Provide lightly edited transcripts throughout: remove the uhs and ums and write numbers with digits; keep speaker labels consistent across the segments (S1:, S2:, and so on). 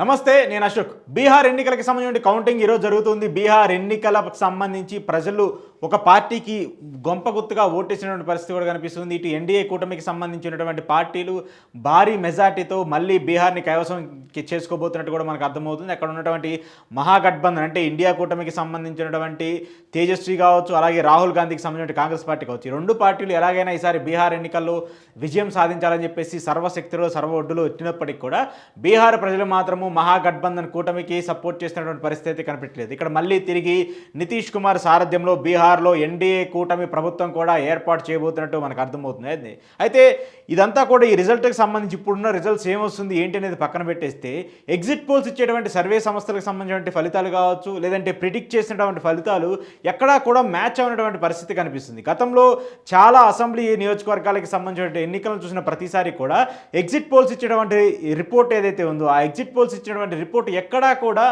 S1: నమస్తే, నేను అశోక్. బీహార్ ఎన్నికలకు సంబంధించిన కౌంటింగ్ ఈరోజు జరుగుతుంది. బీహార్ ఎన్నికలకు సంబంధించి ప్రజలు ఒక పార్టీకి గొంపగుత్తుగా ఓటేసినటువంటి పరిస్థితి కూడా కనిపిస్తుంది. ఇటు ఎన్డీఏ కూటమికి సంబంధించినటువంటి పార్టీలు భారీ మెజార్టీతో మళ్ళీ బీహార్ని కైవసం చేసుకోబోతున్నట్టు కూడా మనకు అర్థమవుతుంది. అక్కడ ఉన్నటువంటి మహాగఠబంధన్ అంటే ఇండియా కూటమికి సంబంధించినటువంటి తేజస్వి కావచ్చు, అలాగే రాహుల్ గాంధీకి సంబంధించిన కాంగ్రెస్ పార్టీ కావచ్చు, ఈ రెండు పార్టీలు ఎలాగైనా ఈసారి బీహార్ ఎన్నికల్లో విజయం సాధించాలని చెప్పేసి సర్వశక్తిలో సర్వ ఒడ్డులో వచ్చినప్పటికీ కూడా బీహార్ ప్రజలు మాత్రము మహాగఠబంధన్ కూటమికి సపోర్ట్ చేసినటువంటి పరిస్థితి కనిపించలేదు. ఇక్కడ మళ్ళీ తిరిగి నితీష్ కుమార్ సారథ్యంలో బీహార్లో ఎన్డీఏ కూటమి ప్రభుత్వం కూడా ఏర్పాటు చేయబోతున్నట్టు మనకు అర్థమవుతుంది. అయితే ఇదంతా కూడా ఈ రిజల్ట్కి సంబంధించి ఇప్పుడున్న రిజల్ట్స్ ఏమొస్తుంది ఏంటి అనేది పక్కన పెట్టేస్తే ఎగ్జిట్ పోల్స్ ఇచ్చేటువంటి సర్వే సంస్థలకు సంబంధించినటువంటి ఫలితాలు కావచ్చు, లేదంటే ప్రిడిక్ట్ చేసినటువంటి ఫలితాలు ఎక్కడా కూడా మ్యాచ్ అయినటువంటి పరిస్థితి కనిపిస్తుంది. గతంలో చాలా అసెంబ్లీ నియోజకవర్గాలకు సంబంధించిన ఎన్నికలను చూసిన ప్రతిసారి కూడా ఎగ్జిట్ పోల్స్ ఇచ్చేటువంటి రిపోర్ట్ ఏదైతే ఉందో ఆ ఎగ్జిట్ పోల్స్ ఇచ్చినటువంటి రిపోర్ట్ ఎక్కడా కూడా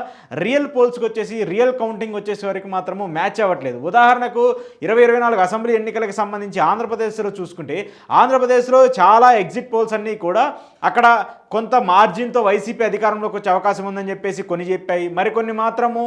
S1: రియల్ పోల్స్కి వచ్చేసి రియల్ కౌంటింగ్ వచ్చేసే వరకు మాత్రము మ్యాచ్ అవ్వట్లేదు. ఉదాహరణకు 2024 అసెంబ్లీ ఎన్నికలకు సంబంధించి ఆంధ్రప్రదేశ్లో చూసుకుంటే ఆంధ్రప్రదేశ్లో చాలా ఎగ్జిట్ పోల్స్ అన్నీ కూడా అక్కడ కొంత మార్జిన్తో వైసీపీ అధికారంలోకి వచ్చే అవకాశం ఉందని చెప్పేసి కొన్ని చెప్పాయి. మరికొన్ని మాత్రము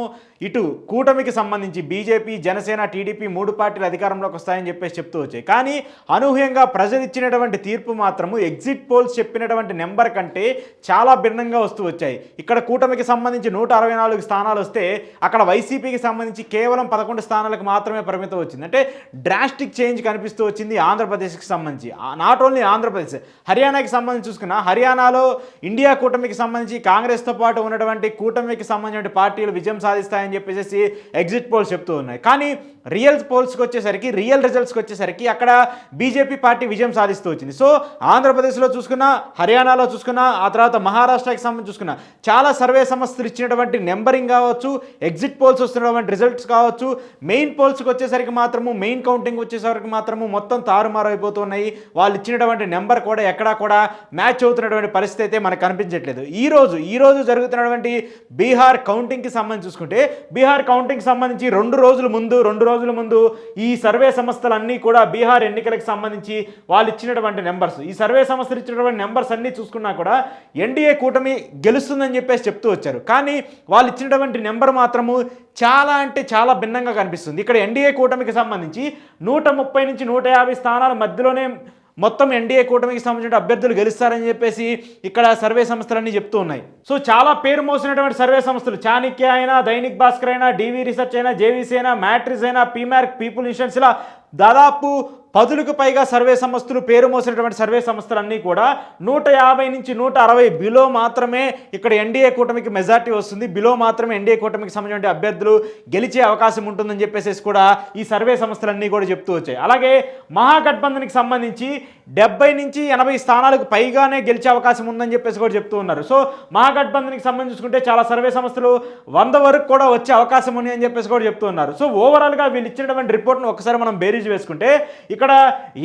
S1: ఇటు కూటమికి సంబంధించి బీజేపీ, జనసేన, టీడీపీ మూడు పార్టీలు అధికారంలోకి వస్తాయని చెప్పేసి చెప్తూ వచ్చాయి. కానీ అనూహ్యంగా ప్రజలు ఇచ్చినటువంటి తీర్పు మాత్రము ఎగ్జిట్ పోల్స్ చెప్పినటువంటి నెంబర్ కంటే చాలా భిన్నంగా వస్తూ వచ్చాయి. ఇక్కడ కూటమికి సంబంధించి 164 స్థానాలు వస్తే అక్కడ వైసీపీకి సంబంధించి కేవలం 11 స్థానాలకు మాత్రమే పరిమితం వచ్చింది. అంటే డ్రాస్టిక్ చేంజ్ కనిపిస్తూ వచ్చింది ఆంధ్రప్రదేశ్కి సంబంధించి. నాట్ ఓన్లీ ఆంధ్రప్రదేశ్, హర్యానాకి సంబంధించి చూసుకున్నా హర్యానాలో ఇండియా కూటమికి సంబంధించి కాంగ్రెస్తో పాటు ఉన్నటువంటి కూటమికి సంబంధించిన పార్టీలు విజయం సాధిస్తాయని చెప్పేసి ఎగ్జిట్ పోల్స్ చెప్తూ ఉన్నాయి. కానీ రియల్ పోల్స్కి వచ్చేసరికి, రియల్ రిజల్ట్స్కి వచ్చేసరికి అక్కడ బీజేపీ పార్టీ విజయం సాధిస్తూ వచ్చింది. సో ఆంధ్రప్రదేశ్లో చూసుకున్నా, హర్యానాలో చూసుకున్నా, ఆ తర్వాత మహారాష్ట్రకి సంబంధించి చూసుకున్నా చాలా సర్వే సంస్థలు ఇచ్చినటువంటి నెంబరింగ్ కావచ్చు, ఎగ్జిట్ పోల్స్ వస్తున్నటువంటి రిజల్ట్స్ కావచ్చు, మెయిన్ పోల్స్కి వచ్చేసరికి మాత్రము, మెయిన్ కౌంటింగ్ వచ్చేసరికి మాత్రము మొత్తం తారుమారు అయిపోతున్నాయి. వాళ్ళు ఇచ్చినటువంటి నెంబర్ కూడా ఎక్కడా కూడా మ్యాచ్ అవుతున్నటువంటి పరిస్థితి అయితే మనకు కనిపించట్లేదు. ఈ రోజు జరుగుతున్నటువంటి బీహార్ కౌంటింగ్కి సంబంధించి చూసుకుంటే బీహార్ కౌంటింగ్కి సంబంధించి రెండు రోజుల ముందు ఈ సర్వే సంస్థలన్నీ కూడా బీహార్ ఎన్నికలకు సంబంధించి వాళ్ళు ఇచ్చినటువంటి నెంబర్స్, ఈ సర్వే సంస్థలు ఇచ్చినటువంటి నెంబర్స్ అన్నీ చూసుకున్నా కూడా ఎన్డీఏ కూటమి గెలుస్తుందని చెప్పేసి చెప్తూ వచ్చారు. కానీ వాళ్ళు ఇచ్చినటువంటి నెంబర్ మాత్రము చాలా అంటే చాలా భిన్నంగా కనిపిస్తుంది. ఇక్కడ ఎన్డీఏ కూటమికి సంబంధించి 130 నుంచి 150 స్థానాల మధ్యలోనే మొత్తం ఎన్డీఏ కూటమికి సంబంధించిన అభ్యర్థులు గెలుస్తారని చెప్పేసి ఇక్కడ సర్వే సంస్థలన్నీ చెప్తూ ఉన్నాయి. సో చాలా పేరు మోసినటువంటి సర్వే సంస్థలు చాణక్య అయినా, దైనిక్ భాస్కర్ అయినా, డీవీ రీసెర్చ్ అయినా, జేవీసీ అయినా, మ్యాట్రిస్ అయినా, పీమార్క్, పీపుల్ ఇన్సూరెన్స్ ఇలా దాదాపు 10కు పైగా సర్వే సంస్థలు, పేరు మోసినటువంటి సర్వే సంస్థలన్నీ కూడా 150 నుంచి 160 బిలో మాత్రమే ఇక్కడ ఎన్డీఏ కూటమికి మెజార్టీ వస్తుంది, బిలో మాత్రమే ఎన్డీఏ కూటమికి సంబంధించిన అభ్యర్థులు గెలిచే అవకాశం ఉంటుందని చెప్పేసి కూడా ఈ సర్వే సంస్థలన్నీ కూడా చెప్తూ వచ్చాయి. అలాగే మహాగఠబంధన్కి సంబంధించి 70 నుంచి 80 స్థానాలకు పైగానే గెలిచే అవకాశం ఉందని చెప్పేసి కూడా చెప్తూ ఉన్నారు. సో మహాగఠబంధన్కి సంబంధించి చూసుకుంటే చాలా సర్వే సంస్థలు 100 వరకు కూడా వచ్చే అవకాశం ఉంది అని చెప్పేసి కూడా చెప్తూ ఉన్నారు. సో ఓవరాల్గా వీళ్ళు ఇచ్చినటువంటి రిపోర్ట్ను ఒకసారి మనం బేరీజ్ వేసుకుంటే ఇక్కడ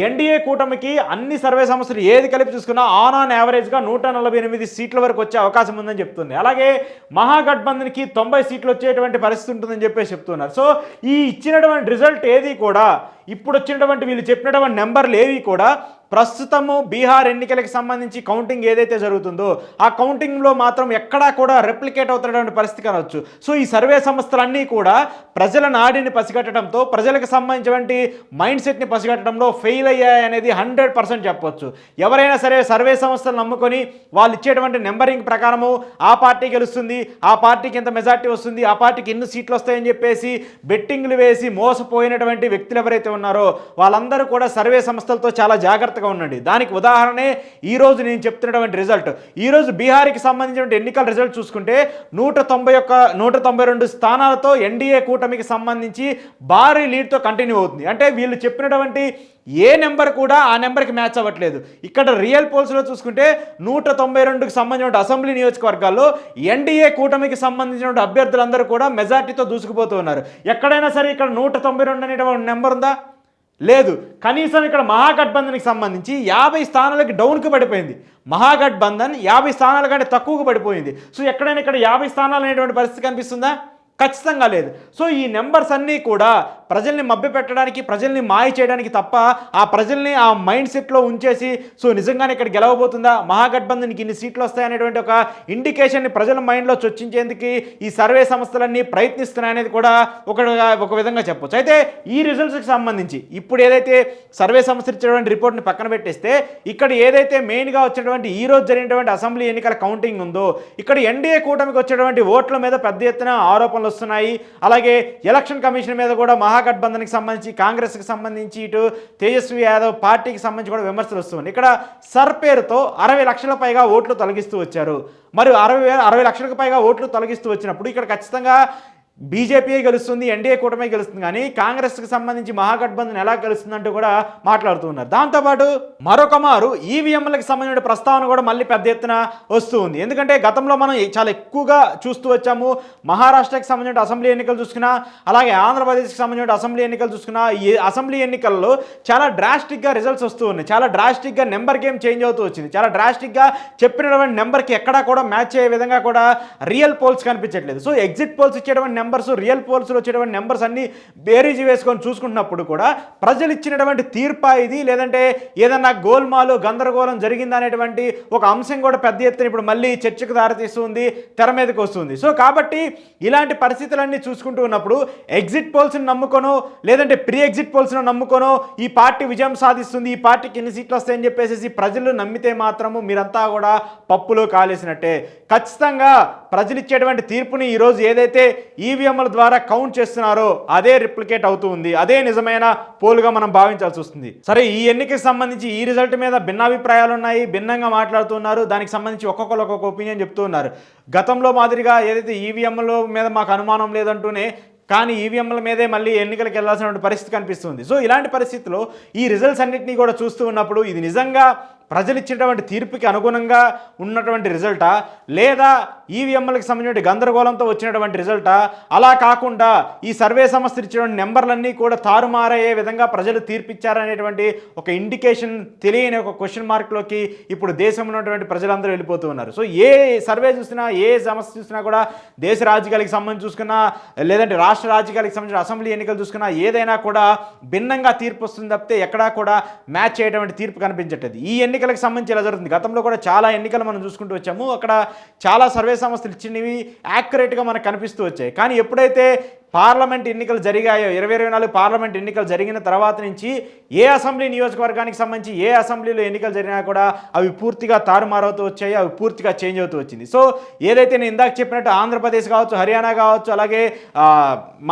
S1: ఎన్డీఏ కూటమికి అన్ని సర్వే సంస్థలు ఏది కలిపి చూసుకున్నా ఆన్ యావరేజ్గా 148 సీట్ల వరకు వచ్చే అవకాశం ఉందని చెప్తుంది. అలాగే మహాగఠబంధన్కి 90 సీట్లు వచ్చేటువంటి పరిస్థితి ఉంటుందని చెప్పేసి చెప్తున్నారు. సో ఈ ఇచ్చినటువంటి రిజల్ట్ ఏది కూడా, ఇప్పుడు వచ్చినటువంటి వీళ్ళు చెప్పినటువంటి నెంబర్లు ఏవి కూడా ప్రస్తుతము బీహార్ ఎన్నికలకు సంబంధించి కౌంటింగ్ ఏదైతే జరుగుతుందో ఆ కౌంటింగ్లో మాత్రం ఎక్కడా కూడా రెప్లికేట్ అవుతున్నటువంటి పరిస్థితి కావచ్చు. సో ఈ సర్వే సంస్థలన్నీ కూడా ప్రజల నాడిని పసిగట్టడంతో, ప్రజలకు సంబంధించినటువంటి మైండ్ సెట్ని పసిగట్టడంలో ఫెయిల్ అయ్యాయి అనేది 100% చెప్పవచ్చు. ఎవరైనా సరే సర్వే సంస్థలు నమ్ముకొని వాళ్ళు ఇచ్చేటువంటి నెంబరింగ్ ప్రకారము ఆ పార్టీ గెలుస్తుంది, ఆ పార్టీకి ఎంత మెజార్టీ వస్తుంది, ఆ పార్టీకి ఎన్ని సీట్లు వస్తాయని చెప్పేసి బెట్టింగ్లు వేసి మోసపోయినటువంటి వ్యక్తులు ఎవరైతే ఉన్నారో వాళ్ళందరూ కూడా సర్వే సంస్థలతో చాలా జాగ్రత్తగా ఉండండి. దానికి ఉదాహరణే ఈరోజు నేను చెప్తున్నటువంటి రిజల్ట్. ఈరోజు బీహార్కి సంబంధించిన ఎన్నికల రిజల్ట్ చూసుకుంటే 192 స్థానాలతో ఎన్డీఏ కూటమికి సంబంధించి భారీ లీడ్తో కంటిన్యూ అవుతుంది. అంటే వీళ్ళు చెప్పినటువంటి ఏ నెంబర్ కూడా ఆ నెంబర్కి మ్యాచ్ అవ్వట్లేదు. ఇక్కడ రియల్ పోల్స్లో చూసుకుంటే 192కి సంబంధించిన అసెంబ్లీ నియోజకవర్గాల్లో ఎన్డీఏ కూటమికి సంబంధించిన అభ్యర్థులందరూ కూడా మెజార్టీతో దూసుకుపోతూ ఉన్నారు. ఎక్కడైనా సరే ఇక్కడ 192 అనేటువంటి నెంబర్ ఉందా? లేదు. కనీసం ఇక్కడ మహాగఠబంధన్కి సంబంధించి 50 స్థానాలకి డౌన్కి పడిపోయింది. మహాగఠబంధన్ 50 స్థానాల కంటే తక్కువకు పడిపోయింది. సో ఎక్కడైనా ఇక్కడ 50 స్థానాలు అనేటువంటి పరిస్థితి కనిపిస్తుందా? ఖచ్చితంగా లేదు. సో ఈ నెంబర్స్ అన్నీ కూడా ప్రజల్ని మభ్యపెట్టడానికి, ప్రజల్ని మాయ చేయడానికి తప్ప ఆ ప్రజల్ని ఆ మైండ్ సెట్లో ఉంచేసి సో నిజంగానే ఇక్కడ గెలవబోతుందా, మహాగఠబంధన్కి ఇన్ని సీట్లు వస్తాయనేటువంటి ఒక ఇండికేషన్ని ప్రజల మైండ్లో చొచ్చించేందుకు ఈ సర్వే సంస్థలన్నీ ప్రయత్నిస్తున్నాయనేది కూడా ఒక విధంగా చెప్పొచ్చు. అయితే ఈ రిజల్ట్స్కి సంబంధించి ఇప్పుడు ఏదైతే సర్వే సంస్థ ఇచ్చినటువంటి రిపోర్ట్ని పక్కన పెట్టేస్తే ఇక్కడ ఏదైతే మెయిన్గా వచ్చినటువంటి ఈ రోజు జరిగినటువంటి అసెంబ్లీ ఎన్నికల కౌంటింగ్ ఉందో ఇక్కడ ఎన్డీఏ కూటమికి వచ్చేటువంటి ఓట్ల మీద పెద్ద ఎత్తున ఆరోపణలు వస్తున్నాయి. అలాగే ఎలక్షన్ కమిషన్ మీద కూడా మహాగఠబంధన్కి సంబంధించి, కాంగ్రెస్కి సంబంధించి, ఇటు తేజస్వి యాదవ్ పార్టీకి సంబంధించి కూడా విమర్శలు వస్తున్నాయి. ఇక్కడ సర్ పేరుతో 60 లక్షల పైగా ఓట్లు తొలగిస్తూ వచ్చారు. మరి 60 లక్షలకు పైగా ఓట్లు తొలగిస్తూ వచ్చినప్పుడు ఇక్కడ ఖచ్చితంగా బీజేపీ గెలుస్తుంది, ఎన్డీఏ కూటమి గెలుస్తుంది, కానీ కాంగ్రెస్కి సంబంధించి మహాగఠబంధన్ ఎలా గెలుస్తుందంటూ కూడా మాట్లాడుతూ ఉన్నారు. దాంతోపాటు మరొక మారు ఈవీఎంలకు సంబంధించిన ప్రస్తావన కూడా మళ్ళీ పెద్ద ఎత్తున వస్తూ ఉంది. ఎందుకంటే గతంలో మనం చాలా ఎక్కువగా చూస్తూ వచ్చాము. మహారాష్ట్రకి సంబంధించిన అసెంబ్లీ ఎన్నికలు చూసుకున్నా, అలాగే ఆంధ్రప్రదేశ్కి సంబంధించిన అసెంబ్లీ ఎన్నికలు చూసుకున్నా, ఈ అసెంబ్లీ ఎన్నికల్లో చాలా డ్రాస్టిక్గా రిజల్ట్స్ వస్తూ ఉన్నాయి. చాలా డ్రాస్టిక్గా నెంబర్ గేమ్ చేంజ్ అవుతూ వచ్చింది. చాలా డ్రాస్టిక్గా చెప్పినటువంటి నెంబర్కి ఎక్కడా కూడా మ్యాచ్ అయ్యే విధంగా కూడా రియల్ పోల్స్ కనిపించట్లేదు. సో ఎగ్జిట్ పోల్స్ ఇచ్చేటువంటి నెంబర్స్, రియల్ పోల్స్లో వచ్చేటువంటి నెంబర్స్ అన్ని బేరీజీ వేసుకొని చూసుకుంటున్నప్పుడు కూడా ప్రజలు ఇచ్చినటువంటి తీర్పా ఇది, లేదంటే ఏదన్నా గోల్మాలు గందరగోళం జరిగిందా అనేటువంటి ఒక అంశం కూడా పెద్ద ఎత్తున ఇప్పుడు మళ్ళీ చర్చకు దారితీస్తుంది, తెర మీదకి వస్తుంది. సో కాబట్టి ఇలాంటి పరిస్థితులన్నీ చూసుకుంటూ ఉన్నప్పుడు ఎగ్జిట్ పోల్స్ని నమ్ముకోనో, లేదంటే ప్రీ ఎగ్జిట్ పోల్స్ను నమ్ముకోనో ఈ పార్టీ విజయం సాధిస్తుంది, ఈ పార్టీకి ఎన్ని సీట్లు వస్తాయని చెప్పేసి ప్రజలు నమ్మితే మాత్రము మీరంతా కూడా పప్పులో కాలేసినట్టే. ఖచ్చితంగా ప్రజలు ఇచ్చేటువంటి తీర్పుని ఈరోజు ఏదైతే ఈవీఎంల ద్వారా కౌంట్ చేస్తున్నారో అదే రిప్లికేట్ అవుతూ ఉంది, అదే నిజమైన పోలుగా మనం భావించాల్సి వస్తుంది. సరే, ఈ ఎన్నికకి సంబంధించి ఈ రిజల్ట్ మీద భిన్నాభిప్రాయాలు ఉన్నాయి, భిన్నంగా మాట్లాడుతున్నారు. దానికి సంబంధించి ఒక్కొక్కరు ఒక్కొక్క ఒపీనియన్ చెప్తూ ఉన్నారు. గతంలో మాదిరిగా ఏదైతే ఈవీఎంల మీద మాకు అనుమానం లేదంటూనే, కానీ ఈవీఎంల మీదే మళ్ళీ ఎన్నికలకు వెళ్లాల్సినటువంటి పరిస్థితి కనిపిస్తుంది. సో ఇలాంటి పరిస్థితుల్లో ఈ రిజల్ట్స్ అన్నింటినీ కూడా చూస్తూ ఉన్నప్పుడు ఇది నిజంగా ప్రజలు ఇచ్చినటువంటి తీర్పుకి అనుగుణంగా ఉన్నటువంటి రిజల్టా, లేదా ఈవీఎంలకు సంబంధించిన గందరగోళంతో వచ్చినటువంటి రిజల్టా, అలా కాకుండా ఈ సర్వే సంస్థ ఇచ్చినటువంటి నెంబర్లన్నీ కూడా తారుమారయ్యే విధంగా ప్రజలు తీర్పిచ్చారనేటువంటి ఒక ఇండికేషన్ తెలియని ఒక క్వశ్చన్ మార్క్లోకి ఇప్పుడు దేశంలో ఉన్నటువంటి ప్రజలందరూ వెళ్ళిపోతూ ఉన్నారు. సో ఏ సర్వే చూసినా, ఏ సమస్య చూసినా కూడా, దేశ రాజకీయాలకు సంబంధించి చూసుకున్నా, లేదంటే రాష్ట్ర రాజకీయాలకు సంబంధించిన అసెంబ్లీ ఎన్నికలు చూసుకున్నా, ఏదైనా కూడా భిన్నంగా తీర్పు వస్తుంది తప్పితే ఎక్కడా కూడా మ్యాచ్ చేయటువంటి తీర్పు కనిపించట్లేదు. ఈ ఎన్నికలకు సంబంధించి ఇలా జరుగుతుంది. గతంలో కూడా చాలా ఎన్నికలు మనం చూసుకుంటూ వచ్చాము. అక్కడ చాలా సర్వే సంస్థలు ఇచ్చినవి యాక్యురేట్గా మనకు కనిపిస్తూ వచ్చాయి. కానీ ఎప్పుడైతే పార్లమెంట్ ఎన్నికలు జరిగాయో, 2024 పార్లమెంట్ ఎన్నికలు జరిగిన తర్వాత నుంచి ఏ అసెంబ్లీ నియోజకవర్గానికి సంబంధించి ఏ అసెంబ్లీలో ఎన్నికలు జరిగినా కూడా అవి పూర్తిగా తారుమారవుతూ వచ్చాయి, అవి పూర్తిగా చేంజ్ అవుతూ వచ్చింది. సో ఏదైతే నేను ఇందాక చెప్పినట్టు ఆంధ్రప్రదేశ్ కావచ్చు, హర్యానా కావచ్చు, అలాగే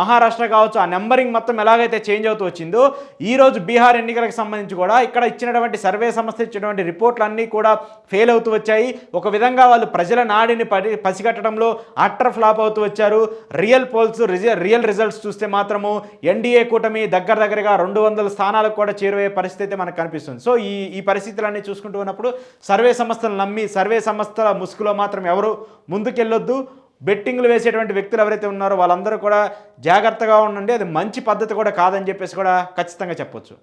S1: మహారాష్ట్ర కావచ్చు, ఆ నెంబరింగ్ మొత్తం ఎలాగైతే చేంజ్ అవుతూ వచ్చిందో, ఈరోజు బీహార్ ఎన్నికలకు సంబంధించి కూడా ఇక్కడ ఇచ్చినటువంటి సర్వే సంస్థ ఇచ్చినటువంటి రిపోర్ట్లు అన్నీ కూడా ఫెయిల్ అవుతూ వచ్చాయి. ఒక విధంగా వాళ్ళు ప్రజల నాడిని పసిగట్టడంలో అట్టర్ ఫ్లాప్ అవుతూ వచ్చారు. రియల్ పోల్స్, రియల్ రిజల్ట్స్ చూస్తే మాత్రము ఎన్డీఏ కూటమి దగ్గరగా 200 స్థానాలకు కూడా చేరువయ్యే పరిస్థితి అయితే మనకు కనిపిస్తుంది. సో ఈ పరిస్థితులన్నీ చూసుకుంటూ ఉన్నప్పుడు సర్వే సంస్థలు నమ్మి, సర్వే సంస్థల ముసుగులో మాత్రం ఎవరు ముందుకెళ్ళొద్దు. బెట్టింగ్లు వేసేటువంటి వ్యక్తులు ఎవరైతే ఉన్నారో వాళ్ళందరూ కూడా జాగ్రత్తగా ఉండండి. అది మంచి పద్ధతి కూడా కాదని చెప్పేసి కూడా ఖచ్చితంగా చెప్పొచ్చు.